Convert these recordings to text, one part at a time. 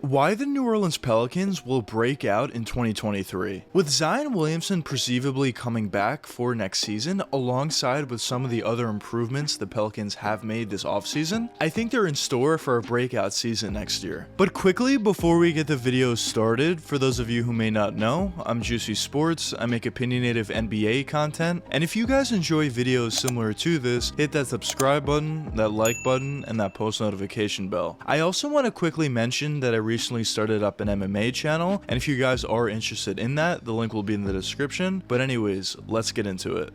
Why the New Orleans Pelicans will break out in 2023. With Zion Williamson perceivably coming back for next season, alongside with some of the other improvements the Pelicans have made this offseason, I think they're in store for a breakout season next year. But quickly, before we get the video started, for those of you who may not know, I'm Juicy Sports, I make opinionative NBA content, and if you guys enjoy videos similar to this, hit that subscribe button, that like button, and that post notification bell. I also want to quickly mention that I recently started up an MMA channel, and if you guys are interested in that, the link will be in the description. But anyways, let's get into it.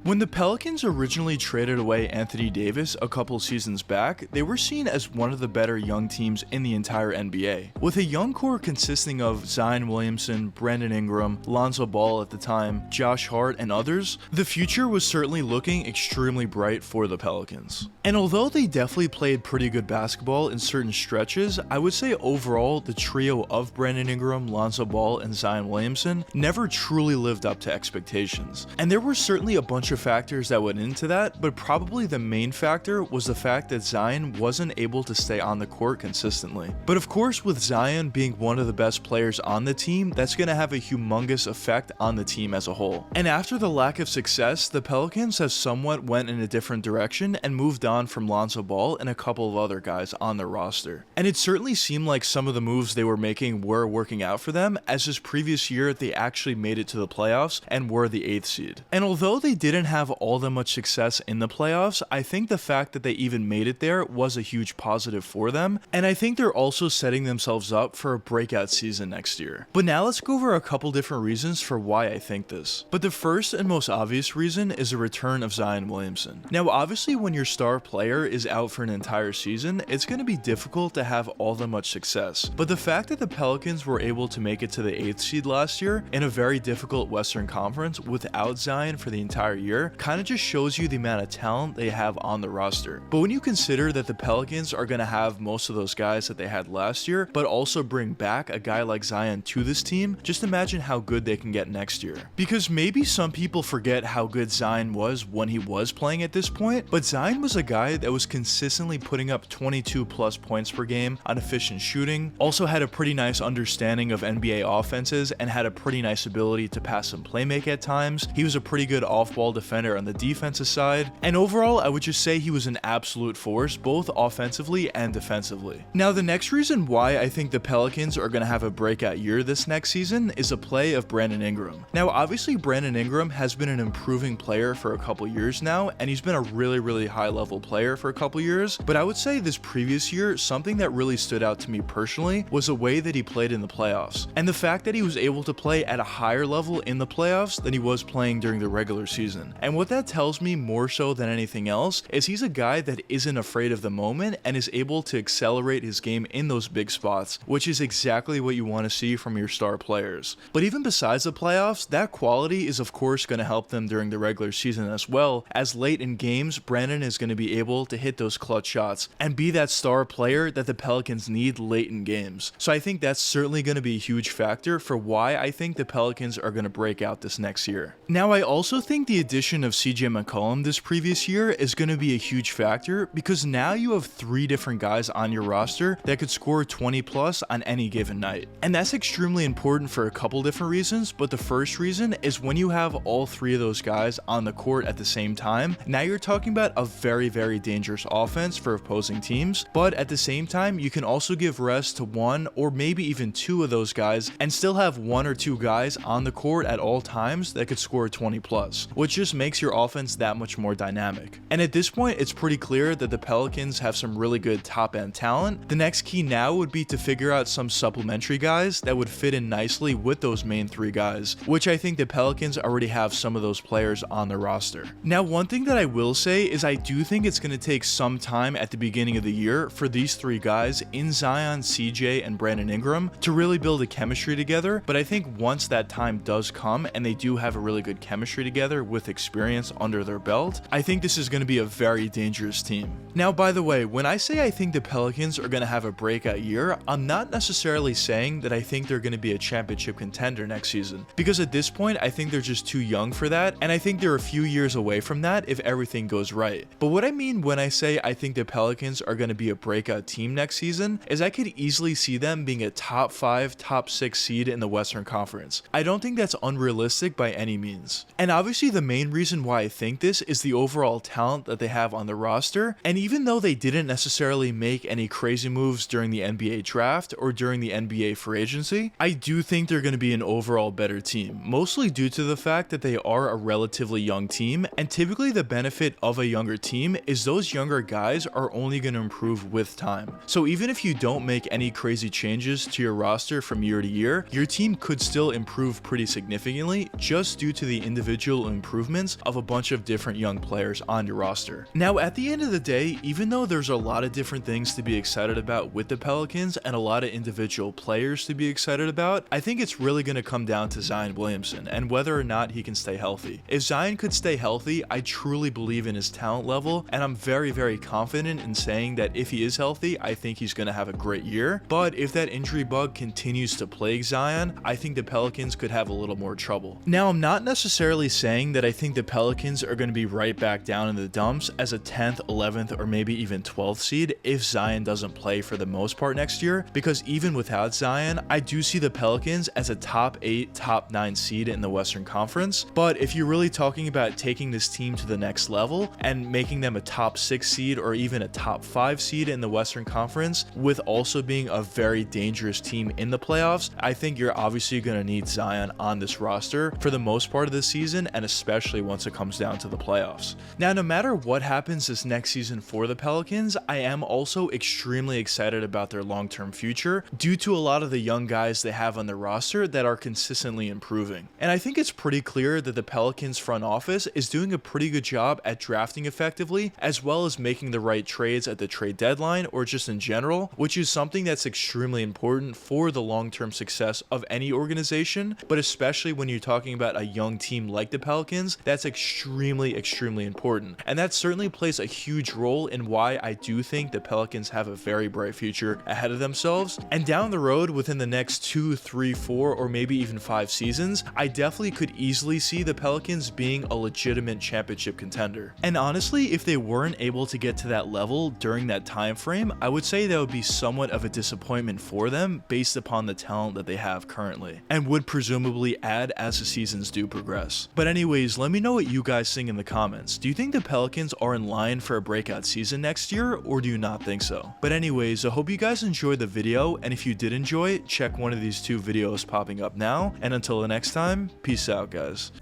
When the Pelicans originally traded away Anthony Davis a couple seasons back, they were seen as one of the better young teams in the entire NBA. With a young core consisting of Zion Williamson, Brandon Ingram, Lonzo Ball at the time, Josh Hart, and others, the future was certainly looking extremely bright for the Pelicans. And although they definitely played pretty good basketball in certain stretches, I would say overall the trio of Brandon Ingram, Lonzo Ball, and Zion Williamson never truly lived up to expectations. And there were certainly a bunch of factors that went into that, but probably the main factor was the fact that Zion wasn't able to stay on the court consistently. But of course, with Zion being one of the best players on the team, that's going to have a humongous effect on the team as a whole. And after the lack of success, the Pelicans have somewhat went in a different direction and moved on from Lonzo Ball and a couple of other guys on their roster. And it certainly seemed like some of the moves they were making were working out for them, as this previous year they actually made it to the playoffs and were the 8th seed. And although they didn't have all that much success in the playoffs, I think the fact that they even made it there was a huge positive for them, and I think they're also setting themselves up for a breakout season next year. But now let's go over a couple different reasons for why I think this. But the first and most obvious reason is the return of Zion Williamson. Now obviously when your star player is out for an entire season, it's going to be difficult to have all that much success. But the fact that the Pelicans were able to make it to the 8th seed last year in a very difficult Western Conference without Zion for the entire year kind of just shows you the amount of talent they have on the roster. But when you consider that the Pelicans are going to have most of those guys that they had last year, but also bring back a guy like Zion to this team, just imagine how good they can get next year. Because maybe some people forget how good Zion was when he was playing at this point, but Zion was a guy that was consistently putting up 22 plus points per game on efficient shooting, also had a pretty nice understanding of NBA offenses, and had a pretty nice ability to pass and playmake at times. He was a pretty good off-ball defender on the defensive side, and overall I would just say he was an absolute force both offensively and defensively. Now the next reason why I think the Pelicans are going to have a breakout year this next season is the play of Brandon Ingram. Now obviously Brandon Ingram has been an improving player for a couple years now, and he's been a really high level player for a couple years, but I would say this previous year something that really stood out to me personally was the way that he played in the playoffs, and the fact that he was able to play at a higher level in the playoffs than he was playing during the regular season. And what that tells me more so than anything else is he's a guy that isn't afraid of the moment and is able to accelerate his game in those big spots, which is exactly what you want to see from your star players. But even besides the playoffs, that quality is of course going to help them during the regular season as well, as late in games Brandon is going to be able to hit those clutch shots and be that star player that the Pelicans need late in games. So I think that's certainly going to be a huge factor for why I think the Pelicans are going to break out this next year. Now I also think the addition of CJ McCollum this previous year is going to be a huge factor, because now you have 3 different guys on your roster that could score 20 plus on any given night. And that's extremely important for a couple different reasons, but the first reason is when you have all 3 of those guys on the court at the same time, now you're talking about a very dangerous offense for opposing teams, but at the same time you can also give rest to 1 or maybe even 2 of those guys and still have 1 or 2 guys on the court at all times that could score 20 plus, which just makes your offense that much more dynamic. And at this point it's pretty clear that the Pelicans have some really good top end talent. The next key now would be to figure out some supplementary guys that would fit in nicely with those main 3 guys, which I think the Pelicans already have some of those players on their roster. Now one thing that I will say is I do think it's going to take some time at the beginning of the year for these 3 guys in Zion, CJ, and Brandon Ingram to really build a chemistry together, but I think once that time does come and they do have a really good chemistry together with experience under their belt, I think this is going to be a very dangerous team. Now, by the way, when I say I think the Pelicans are going to have a breakout year, I'm not necessarily saying that I think they're going to be a championship contender next season, because at this point, I think they're just too young for that, and I think they're a few years away from that if everything goes right. But what I mean when I say I think the Pelicans are going to be a breakout team next season is I could easily see them being a top 5, top 6 seed in the Western Conference. I don't think that's unrealistic by any means. And obviously the main reason why I think this is the overall talent that they have on the roster, and even though they didn't necessarily make any crazy moves during the NBA draft or during the NBA free agency, I do think they're going to be an overall better team, mostly due to the fact that they are a relatively young team, and typically the benefit of a younger team is those younger guys are only going to improve with time. So even if you don't make any crazy changes to your roster from year to year, your team could still improve pretty significantly just due to the individual improvements of a bunch of different young players on your roster. Now, at the end of the day, even though there's a lot of different things to be excited about with the Pelicans and a lot of individual players to be excited about, I think it's really going to come down to Zion Williamson and whether or not he can stay healthy. If Zion could stay healthy, I truly believe in his talent level, and I'm very, very confident in saying that if he is healthy, I think he's going to have a great year. But if that injury bug continues to plague Zion, I think the Pelicans could have a little more trouble. Now, I'm not necessarily saying that I think the Pelicans are going to be right back down in the dumps as a 10th, 11th, or maybe even 12th seed if Zion doesn't play for the most part next year, because even without Zion, I do see the Pelicans as a top 8, top 9 seed in the Western Conference. But if you're really talking about taking this team to the next level and making them a top 6 seed or even a top 5 seed in the Western Conference, with also being a very dangerous team in the playoffs, I think you're obviously going to need Zion on this roster for the most part of the season, and especially once it comes down to the playoffs. Now, no matter what happens this next season for the Pelicans, I am also extremely excited about their long-term future due to a lot of the young guys they have on their roster that are consistently improving. And I think it's pretty clear that the Pelicans front office is doing a pretty good job at drafting effectively, as well as making the right trades at the trade deadline or just in general, which is something that's extremely important for the long-term success of any organization, but especially when you're talking about a young team like the Pelicans, that's extremely, extremely important. And that certainly plays a huge role in why I do think the Pelicans have a very bright future ahead of themselves. And down the road, within the next 2, 3, 4, or maybe even 5 seasons, I definitely could easily see the Pelicans being a legitimate championship contender. And honestly, if they weren't able to get to that level during that time frame, I would say that would be somewhat of a disappointment for them based upon the talent that they have currently, and would presumably add as the seasons do progress. But anyways, let me know what you guys think in the comments. Do you think the Pelicans are in line for a breakout season next year, or do you not think so? But anyways, I hope you guys enjoyed the video, and if you did enjoy it, check one of these 2 videos popping up now, and until the next time, peace out, guys.